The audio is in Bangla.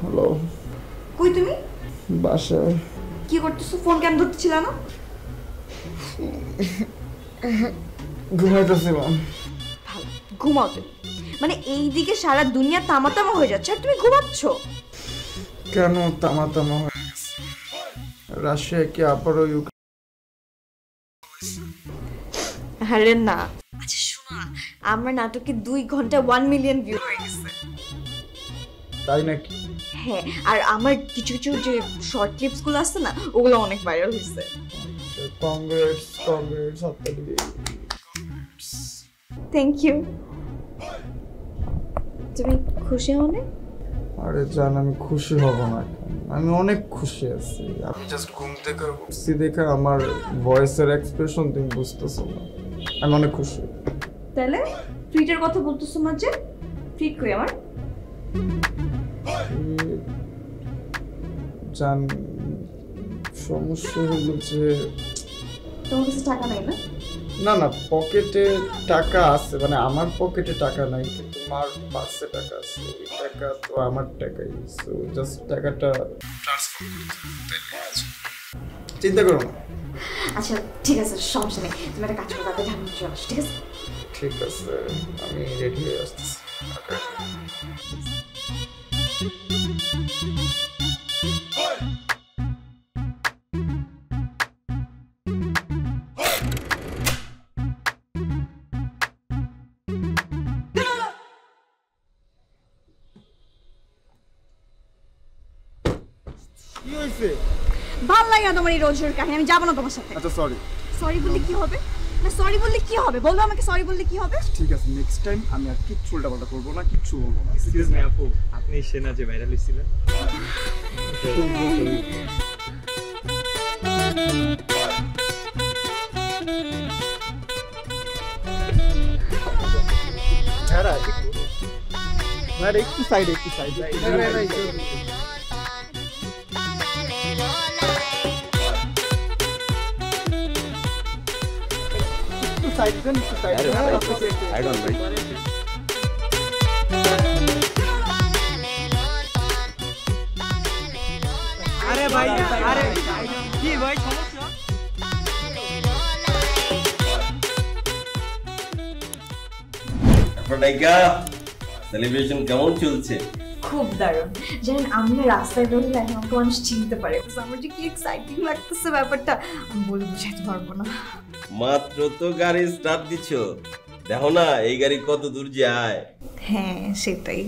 হ্যালো। কই তুমি? বাসায়। কি করতেছো? ফোন কেন ধরতেছিল না? ঘুমাইতেছিলাম। ভালো, ঘুমাও তুমি। মানে এইদিকে সারা দুনিয়া তামাতামা হয়ে যাচ্ছে আর তুমি ঘুমাচ্ছ? কেন তামাতামা হয়ে গেছে? রাশিয়া কি আবারও আরে না। আচ্ছা শোনো না, আমার নাটকে 2 ঘন্টা 1 মিলিয়ন ভিউ হয়ে গেছে। তাই নাকি? হ্যাঁ, আর আমার কিছু কিছু যে শর্ট ক্লিপস গুলো আছে না, ওগুলো অনেক ভাইরাল হয়েছে। কংগ্রেটস কংগ্রেটস হাততালি। Thank you. তুমি খুশি হও না? আরে জান, আমি খুশি হব না কেন? আমি অনেক খুশি আছি। আমি জাস্ট ঘুম থেকে উঠছি দেখে আমার ভয়েসের এক্সপ্রেশন তুমি বুঝতেছো না। আমি অনেক খুশি। তাহলে ট্রিটের কথা বলতেছো না যে? ট্রিট কই আমার? জান, সমস্যা হলো যে তোমার কাছে টাকা নাই না? না না, পকেটে টাকা আছে, মানে আমার পকেটে টাকা নাই কিন্তু আমার পার্সে টাকা আছে। ওই টাকা তো আমার টাকাই, সো জাস্ট টাকাটা ট্রান্সফার করতে হবে। চিন্তা করো না। আচ্ছা ঠিক আছে, সমস্যা নেই। তুমি একটা কাজ করো, তাড়াতাড়ি ঢাকা চলে আসো, ঠিক আছে? ঠিক আছে, আমি রেডি হয়ে আসতেছি। কি হয়েছে? ভাল লাগে না তোমার এই রোজ রোজ কাহিনী, আমি যাবো না তোমার সাথে। আচ্ছা সরি। সরি বললে কি হবে? না সরি বললে কি হবে? বলবো আমাকে সরি বললে কি হবে? ঠিক আছে, নেক্সট টাইম আমি আর কিচ্ছু উল্টাপাল্টা করবো না, কিচ্ছু বলবো না। এক্সকিউজ মি আপু, আপনি সেনা যে ভাইরাল হয়েছিলেন? একটু সাইড, একটু সাইড। একটু সাইড দেন, একটু সাইড দেন। আই ডোন্ট ভাই। আরে ভাই, আরে কি ভাই সমস্যা? আপনারা সেলিব্রেশন কেমন চলছে? খুব দারুণ। জানেন আমরা রাস্তায় বেরোলে এখন আমাকে মানুষ চিনতে পারে। আমার যে কি এক্সাইটিং লাগতেছে ব্যাপারটা, আমি বলে বুঝাইতে পারবো না। মাত্র তো গাড়ি স্টার্ট দিচ্ছ, দেখো না এই গাড়ি কত দূর যায়। হ্যাঁ সেটাই।